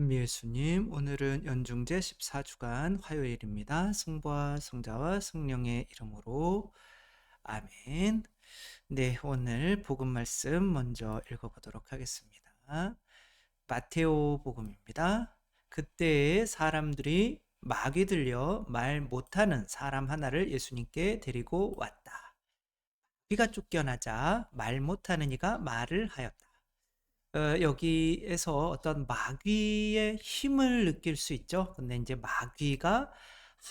예수님, 오늘은 연중제 14주간 화요일입니다. 성부와 성자와 성령의 이름으로 아멘. 네, 오늘 복음 말씀 먼저 읽어보도록 하겠습니다. 마테오 복음입니다. 그때에 사람들이 마귀 들려 말 못하는 사람 하나를 예수님께 데리고 왔다. 귀가 쫓겨나자 말 못하는 이가 말을 하였다. 여기에서 어떤 마귀의 힘을 느낄 수 있죠. 근데 이제 마귀가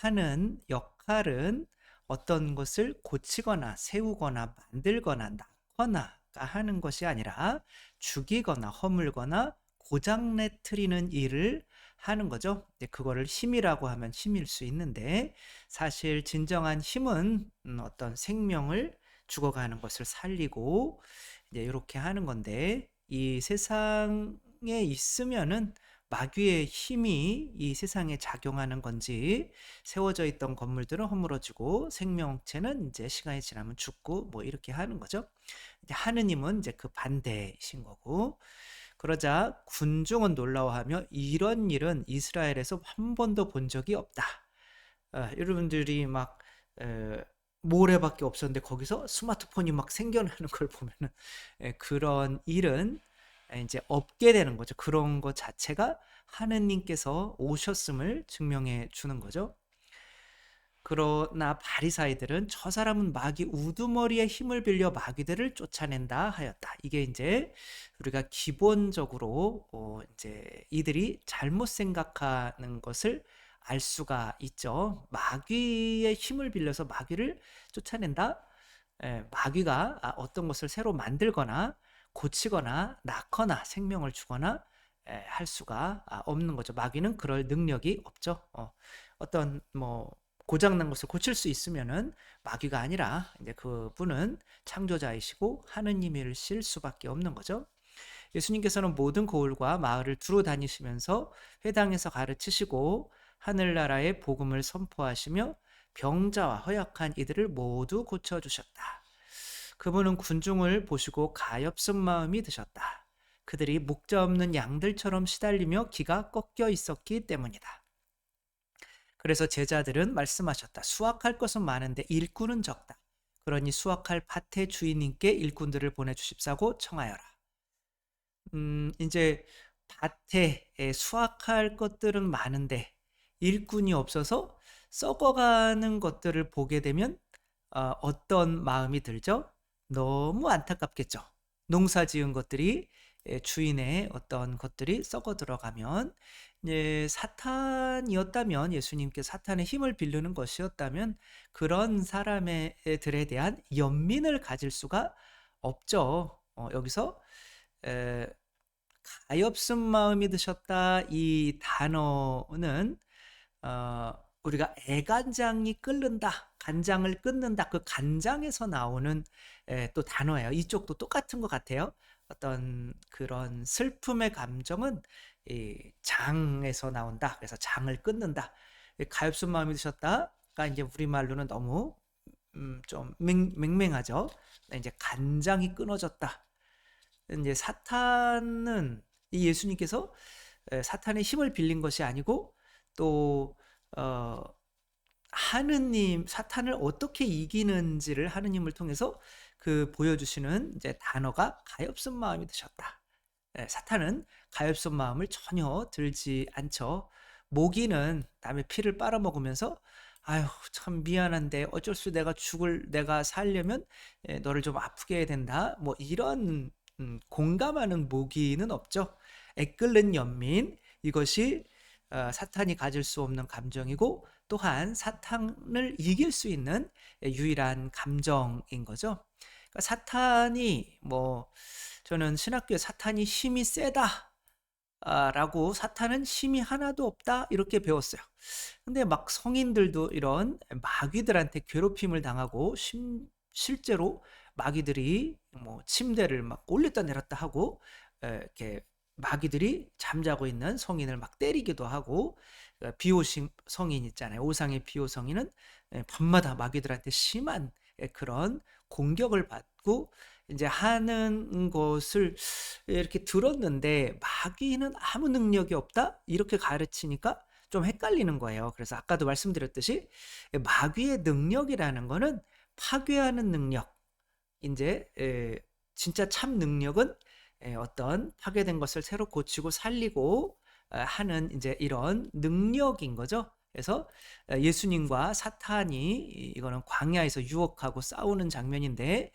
하는 역할은 어떤 것을 고치거나 세우거나 만들거나 낳거나가 하는 것이 아니라 죽이거나 허물거나 고장내트리는 일을 하는 거죠. 그거를 힘이라고 하면 힘일 수 있는데 사실 진정한 힘은 어떤 생명을 죽어가는 것을 살리고 이제 이렇게 하는 건데 이 세상에 있으면은 마귀의 힘이 이 세상에 작용하는 건지 세워져 있던 건물들은 허물어지고 생명체는 이제 시간이 지나면 죽고 뭐 이렇게 하는 거죠. 이제 하느님은 이제 그 반대이신 거고 그러자 군중은 놀라워하며 이런 일은 이스라엘에서 한 번도 본 적이 없다. 여러분들이 막 모래밖에 없었는데 거기서 스마트폰이 막 생겨나는 걸 보면은 그런 일은 이제 없게 되는 거죠. 그런 것 자체가 하느님께서 오셨음을 증명해 주는 거죠. 그러나 바리사이들은 저 사람은 마귀 우두머리의 힘을 빌려 마귀들을 쫓아낸다 하였다. 이게 이제 우리가 기본적으로 이제 이들이 잘못 생각하는 것을 알 수가 있죠. 마귀의 힘을 빌려서 마귀를 쫓아낸다. 마귀가 어떤 것을 새로 만들거나 고치거나 낳거나 생명을 주거나 할 수가 없는 거죠. 마귀는 그럴 능력이 없죠. 어떤 뭐 고장난 것을 고칠 수 있으면은 마귀가 아니라 이제 그분은 창조자이시고 하느님이실 수밖에 없는 거죠. 예수님께서는 모든 고을과 마을을 두루 다니시면서 회당에서 가르치시고 하늘나라의 복음을 선포하시며 병자와 허약한 이들을 모두 고쳐주셨다. 그분은 군중을 보시고 가엾은 마음이 드셨다. 그들이 목자 없는 양들처럼 시달리며 기가 꺾여 있었기 때문이다. 그래서 제자들은 말씀하셨다. 수확할 것은 많은데 일꾼은 적다. 그러니 수확할 밭의 주인님께 일꾼들을 보내주십사고 청하여라. 이제 밭에 수확할 것들은 많은데 일꾼이 없어서 썩어가는 것들을 보게 되면 어떤 마음이 들죠? 너무 안타깝겠죠. 농사 지은 것들이 주인의 어떤 것들이 썩어 들어가면 사탄이었다면 예수님께 사탄의 힘을 빌리는 것이었다면 그런 사람들에 대한 연민을 가질 수가 없죠. 여기서 에, 가엾은 마음이 드셨다 이 단어는 우리가 애간장이 끓는다, 간장을 끊는다 그 간장에서 나오는 또 단어예요. 이쪽도 똑같은 것 같아요. 어떤 그런 슬픔의 감정은 이 장에서 나온다. 그래서 장을 끊는다. 가엾은 마음이 드셨다가 이제 우리말로는 너무 좀 맹맹하죠. 이제 간장이 끊어졌다. 이제 사탄은 이 예수님께서 사탄의 힘을 빌린 것이 아니고 또 어, 하느님 사탄을 어떻게 이기는지를 하느님을 통해서 그 보여주시는 이제 단어가 가엾은 마음이 드셨다. 사탄은 가엾은 마음을 전혀 들지 않죠. 모기는 남의 피를 빨아먹으면서 아유 참 미안한데 어쩔 수 내가 살려면 너를 좀 아프게 해야 된다. 뭐 이런 공감하는 모기는 없죠. 애끓는 연민 이것이 사탄이 가질 수 없는 감정이고 또한 사탄을 이길 수 있는 유일한 감정인 거죠. 그러니까 사탄이 뭐 저는 신학교에 사탄이 힘이 세다 라고 사탄은 힘이 하나도 없다 이렇게 배웠어요. 근데 막 성인들도 이런 마귀들한테 괴롭힘을 당하고 실제로 마귀들이 뭐 침대를 막 올렸다 내렸다 하고 이렇게 마귀들이 잠자고 있는 성인을 막 때리기도 하고 비호심 성인 있잖아요. 오상의 비호 성인은 밤마다 마귀들한테 심한 그런 공격을 받고 이제 하는 것을 이렇게 들었는데 마귀는 아무 능력이 없다? 이렇게 가르치니까 좀 헷갈리는 거예요. 그래서 아까도 말씀드렸듯이 마귀의 능력이라는 거는 파괴하는 능력. 인제 진짜 참 능력은 어떤 파괴된 것을 새로 고치고 살리고 하는 인제 이런 능력인 거죠. 그래서 예수님과 사탄이 이거는 광야에서 유혹하고 싸우는 장면인데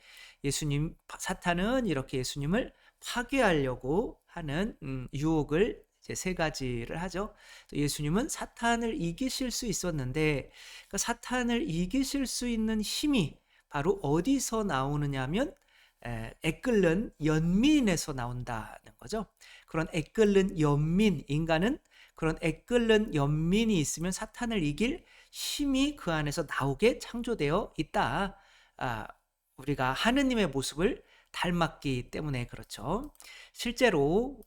사탄은 이렇게 예수님을 파괴하려고 하는 유혹을 이제 세 가지를 하죠. 예수님은 사탄을 이기실 수 있었는데 그 사탄을 이기실 수 있는 힘이 바로 어디서 나오느냐면 끓는 연민에서 나온다는 거죠. 그런 끓는 연민, 인간은 그런 끓는 연민이 있으면 사탄을 이길 힘이 그 안에서 나오게 창조되어 있다. 우리가 하느님의 모습을 닮았기 때문에 그렇죠. 실제로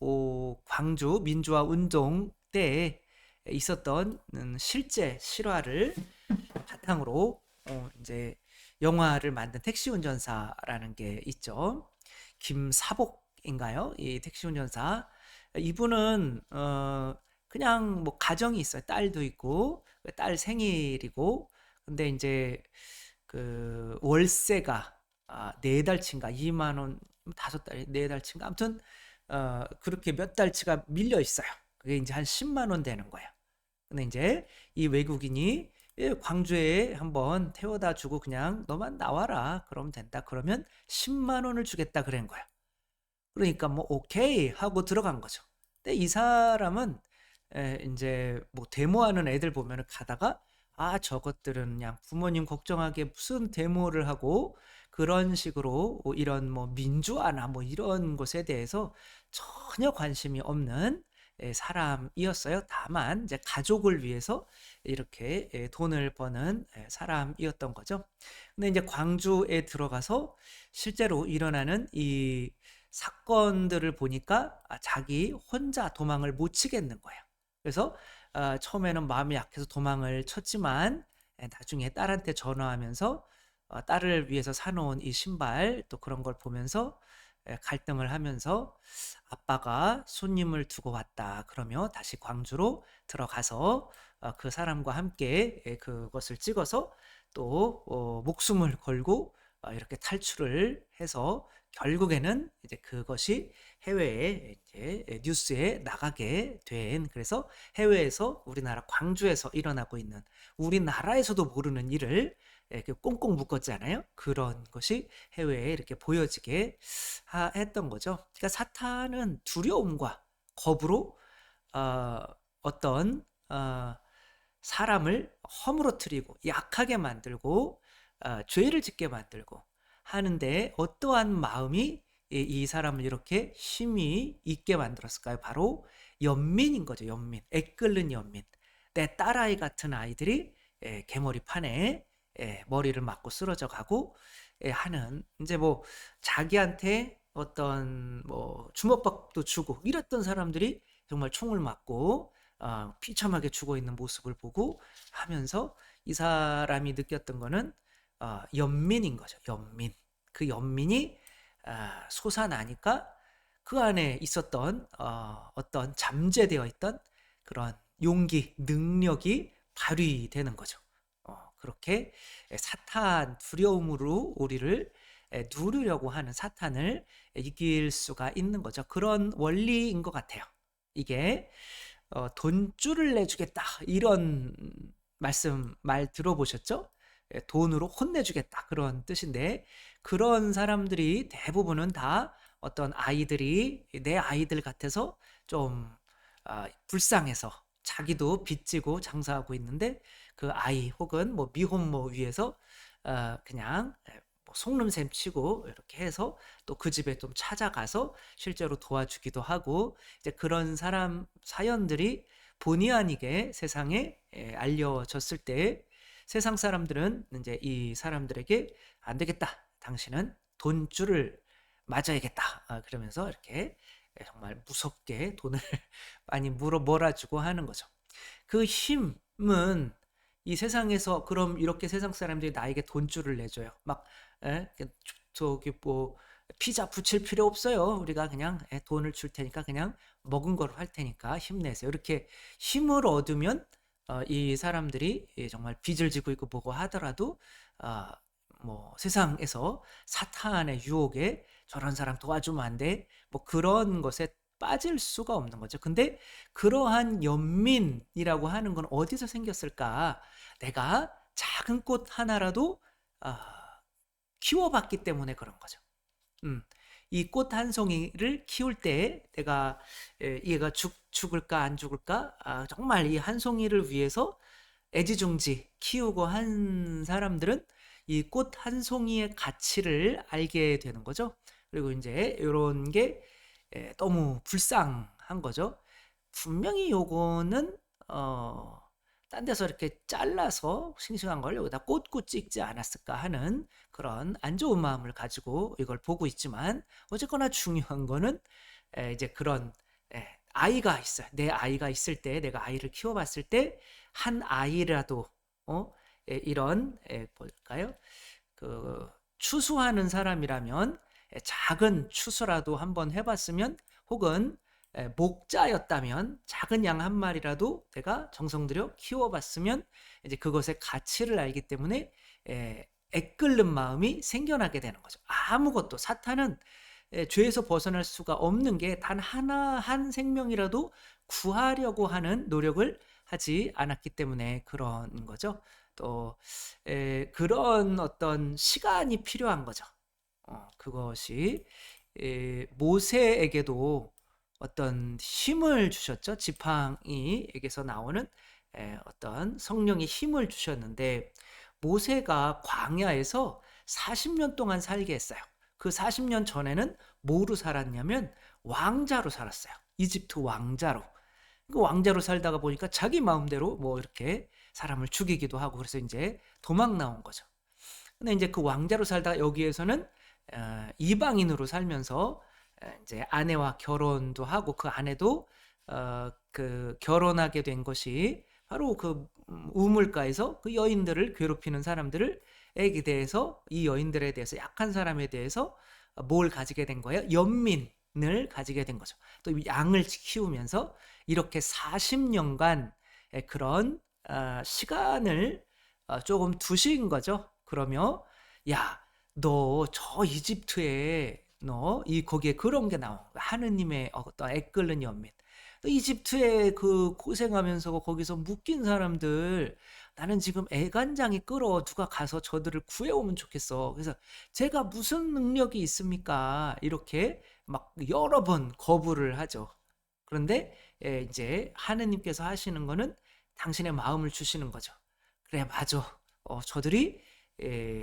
광주 민주화 운동 때 있었던 실제 실화를 바탕으로 이제 영화를 만든 택시 운전사라는 게 있죠. 김사복인가요? 이 택시 운전사. 이분은 그냥 뭐 가정이 있어요. 딸도 있고 딸 생일이고 근데 이제 그 월세가 4달치인가 2만 원, 5달, 4달치인가 아무튼 그렇게 몇 달치가 밀려 있어요. 그게 이제 한 10만 원 되는 거예요. 근데 이제 이 외국인이 광주에 한번 태워다 주고 그냥 너만 나와라. 그러면 된다. 그러면 10만 원을 주겠다 그런 거야. 그러니까 뭐 오케이 하고 들어간 거죠. 근데 이 사람은 이제 뭐 데모하는 애들 보면은 가다가 저것들은 그냥 부모님 걱정하게 무슨 데모를 하고 그런 식으로 이런 뭐 민주화나 뭐 이런 것에 대해서 전혀 관심이 없는 사람이었어요. 다만 이제 가족을 위해서 이렇게 돈을 버는 사람이었던 거죠. 근데 이제 광주에 들어가서 실제로 일어나는 이 사건들을 보니까 자기 혼자 도망을 못 치겠는 거예요. 그래서 처음에는 마음이 약해서 도망을 쳤지만 나중에 딸한테 전화하면서 딸을 위해서 사놓은 이 신발 또 그런 걸 보면서 갈등을 하면서 아빠가 손님을 두고 왔다 그러며 다시 광주로 들어가서 그 사람과 함께 그것을 찍어서 또 목숨을 걸고 이렇게 탈출을 해서 결국에는 이제 그것이 해외에 이제 뉴스에 나가게 된 그래서 해외에서 우리나라 광주에서 일어나고 있는 우리나라에서도 모르는 일을 이렇게 꽁꽁 묶었잖아요. 그런 것이 해외에 이렇게 보여지게 했던 거죠. 그러니까 사탄은 두려움과 겁으로 어, 어떤 사람을 허물어뜨리고 약하게 만들고 죄를 짓게 만들고 하는데 어떠한 마음이 이 사람을 이렇게 힘이 있게 만들었을까요? 바로 연민인 거죠. 연민. 애끓는 연민. 내 딸아이 같은 아이들이 개머리판에 머리를 맞고 쓰러져 가고 하는 이제 뭐 자기한테 어떤 뭐 주먹밥도 주고 이랬던 사람들이 정말 총을 맞고 비참하게 죽어 있는 모습을 보고 하면서 이 사람이 느꼈던 거는 연민인 거죠. 연민. 그 연민이 솟아나니까 그 안에 있었던 어떤 잠재되어 있던 그런 용기, 능력이 발휘되는 거죠. 그렇게 사탄 두려움으로 우리를 누르려고 하는 사탄을 이길 수가 있는 거죠. 그런 원리인 것 같아요. 이게 돈줄을 내주겠다 이런 말 들어보셨죠? 돈으로 혼내주겠다 그런 뜻인데 그런 사람들이 대부분은 다 어떤 아이들이 내 아이들 같아서 좀 불쌍해서 자기도 빚지고 장사하고 있는데 그 아이 혹은 뭐 미혼모 위해서 그냥 뭐 속눈샘 치고 이렇게 해서 또 그 집에 좀 찾아가서 실제로 도와주기도 하고 이제 그런 사람 사연들이 본의 아니게 세상에 알려졌을 때 세상 사람들은 이제 이 사람들에게 안 되겠다. 당신은 돈줄을 맞아야겠다. 그러면서 이렇게 정말 무섭게 돈을 많이 물어 몰아주고 하는 거죠. 그 힘은 이 세상에서 그럼 이렇게 세상 사람들이 나에게 돈줄을 내줘요. 막 저기 뭐 피자 붙일 필요 없어요. 우리가 그냥 돈을 줄 테니까 그냥 먹은 거로 할 테니까 힘내세요. 이렇게 힘을 얻으면 이 사람들이 정말 빚을 지고 있고 뭐고 하더라도 아, 뭐 세상에서 사탄의 유혹에 저런 사람 도와주면 안 돼. 뭐 그런 것에 빠질 수가 없는 거죠. 근데 그러한 연민이라고 하는 건 어디서 생겼을까? 내가 작은 꽃 하나라도 아, 키워봤기 때문에 그런 거죠. 이 꽃 한 송이를 키울 때 내가 얘가 죽을까 안 죽을까? 정말 이 한 송이를 위해서 애지중지 키우고 한 사람들은 이 꽃 한 송이의 가치를 알게 되는 거죠. 그리고 이제 이런 게 너무 불쌍한 거죠. 분명히 요거는 딴 데서 이렇게 잘라서 싱싱한 걸 여기다 꽂고 찍지 않았을까 하는 그런 안 좋은 마음을 가지고 이걸 보고 있지만 어쨌거나 중요한 거는 이제 그런 아이가 있어요. 내 아이가 있을 때 내가 아이를 키워봤을 때 한 아이라도 이런 뭘까요? 그 추수하는 사람이라면 작은 추수라도 한번 해봤으면 혹은 목자였다면 작은 양 한 마리라도 내가 정성 들여 키워봤으면 이제 그것의 가치를 알기 때문에 애끓는 마음이 생겨나게 되는 거죠. 아무것도 사탄은 죄에서 벗어날 수가 없는 게 단 하나 한 생명이라도 구하려고 하는 노력을 하지 않았기 때문에 그런 거죠. 또 그런 어떤 시간이 필요한 거죠. 그것이 모세에게도 어떤 힘을 주셨죠. 지팡이에게서 나오는 어떤 성령의 힘을 주셨는데 모세가 광야에서 40년 동안 살게 했어요. 그 40년 전에는 뭐로 살았냐면 왕자로 살았어요. 이집트 왕자로. 그 왕자로 살다가 보니까 자기 마음대로 뭐 이렇게 사람을 죽이기도 하고 그래서 이제 도망 나온 거죠. 근데 이제 그 왕자로 살다가 여기에서는 이방인으로 살면서 이제 아내와 결혼도 하고 그 아내도 그 결혼하게 된 것이 바로 그 우물가에서 그 여인들을 괴롭히는 사람들을 에게 대해서 이 여인들에 대해서 약한 사람에 대해서 뭘 가지게 된 거예요? 연민을 가지게 된 거죠. 또 양을 키우면서 이렇게 40년간 그런 시간을 조금 두신 거죠. 그러며 야, 너 저 이집트에 너 이 거기에 그런 게 나와. 하느님의 어떤 애끓는 연민. 이집트에 그 고생하면서 거기서 묶인 사람들 나는 지금 애간장이 끓어 누가 가서 저들을 구해오면 좋겠어. 그래서 제가 무슨 능력이 있습니까? 이렇게 막 여러 번 거부를 하죠. 그런데 이제 하느님께서 하시는 거는 당신의 마음을 주시는 거죠. 그래, 맞아. 저들이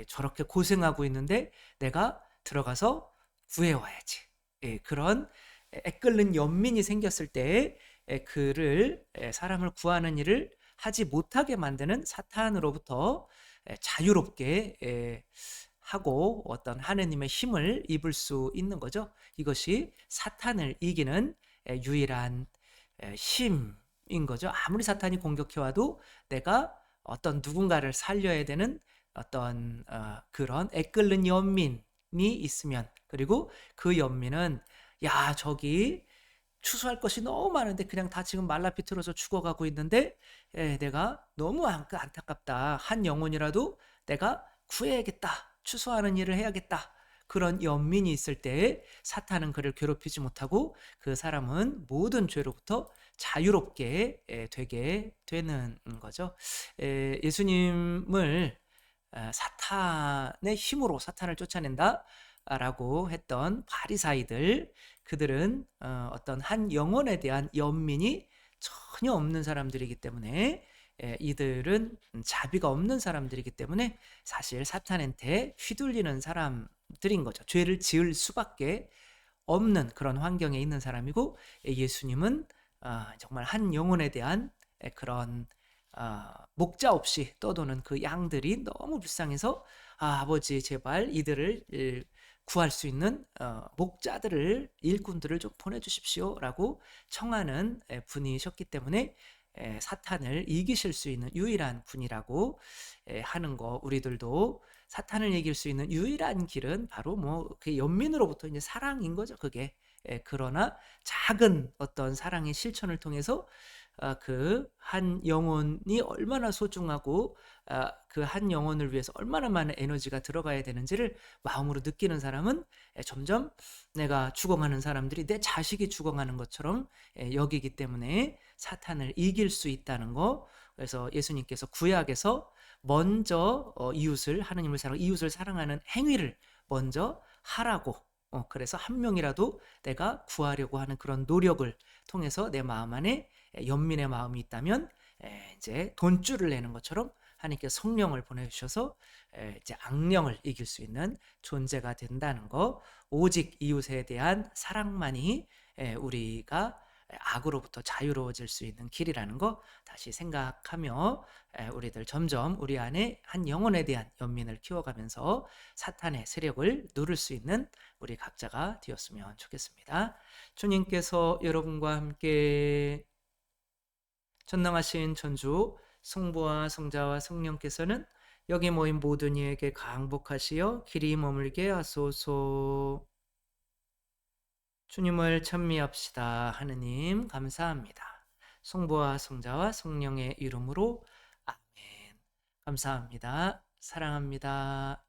저렇게 고생하고 있는데 내가 들어가서 구해와야지. 그런 애끓는 연민이 생겼을 때 그를 사람을 구하는 일을 하지 못하게 만드는 사탄으로부터 자유롭게 하고 어떤 하느님의 힘을 입을 수 있는 거죠. 이것이 사탄을 이기는 유일한 힘인 거죠. 아무리 사탄이 공격해와도 내가 어떤 누군가를 살려야 되는 어떤 그런 애끓는 연민이 있으면 그리고 그 연민은 야 저기 추수할 것이 너무 많은데 그냥 다 지금 말라 비틀어서 죽어가고 있는데 내가 너무 안타깝다. 한 영혼이라도 내가 구해야겠다. 추수하는 일을 해야겠다. 그런 연민이 있을 때 사탄은 그를 괴롭히지 못하고 그 사람은 모든 죄로부터 자유롭게 되게 되는 거죠. 예수님을 사탄의 힘으로 사탄을 쫓아낸다 라고 했던 바리사이들 그들은 어떤 한 영혼에 대한 연민이 전혀 없는 사람들이기 때문에 이들은 자비가 없는 사람들이기 때문에 사실 사탄한테 휘둘리는 사람들인 거죠. 죄를 지을 수밖에 없는 그런 환경에 있는 사람이고 예수님은 정말 한 영혼에 대한 그런 목자 없이 떠도는 그 양들이 너무 불쌍해서 아버지 제발 이들을 구할 수 있는 목자들을 일꾼들을 좀 보내주십시오 라고 청하는 분이셨기 때문에 사탄을 이기실 수 있는 유일한 분이라고 하는 거 우리들도 사탄을 이길 수 있는 유일한 길은 바로 뭐 그 연민으로부터 이제 사랑인 거죠, 그게. 예, 그러나 작은 어떤 사랑의 실천을 통해서 그 한 영혼이 얼마나 소중하고 그 한 영혼을 위해서 얼마나 많은 에너지가 들어가야 되는지를 마음으로 느끼는 사람은 점점 내가 죽어가는 사람들이 내 자식이 죽어가는 것처럼 여기기 때문에 사탄을 이길 수 있다는 거. 그래서 예수님께서 구약에서 먼저 이웃을 하느님을 사랑 이웃을 사랑하는 행위를 먼저 하라고 그래서 한 명이라도 내가 구하려고 하는 그런 노력을 통해서 내 마음 안에 연민의 마음이 있다면 이제 돈줄을 내는 것처럼 하나님께서 성령을 보내주셔서 이제 악령을 이길 수 있는 존재가 된다는 거. 오직 이웃에 대한 사랑만이 우리가 악으로부터 자유로워질 수 있는 길이라는 거 다시 생각하며 우리들 점점 우리 안에 한 영혼에 대한 연민을 키워가면서 사탄의 세력을 누를 수 있는 우리 각자가 되었으면 좋겠습니다. 주님께서 여러분과 함께 전능하신 천주 성부와 성자와 성령께서는 여기 모인 모든 이에게 강복하시어 길이 머물게 하소서. 주님을 찬미합시다. 하느님 감사합니다. 성부와 성자와 성령의 이름으로 아멘. 감사합니다. 사랑합니다.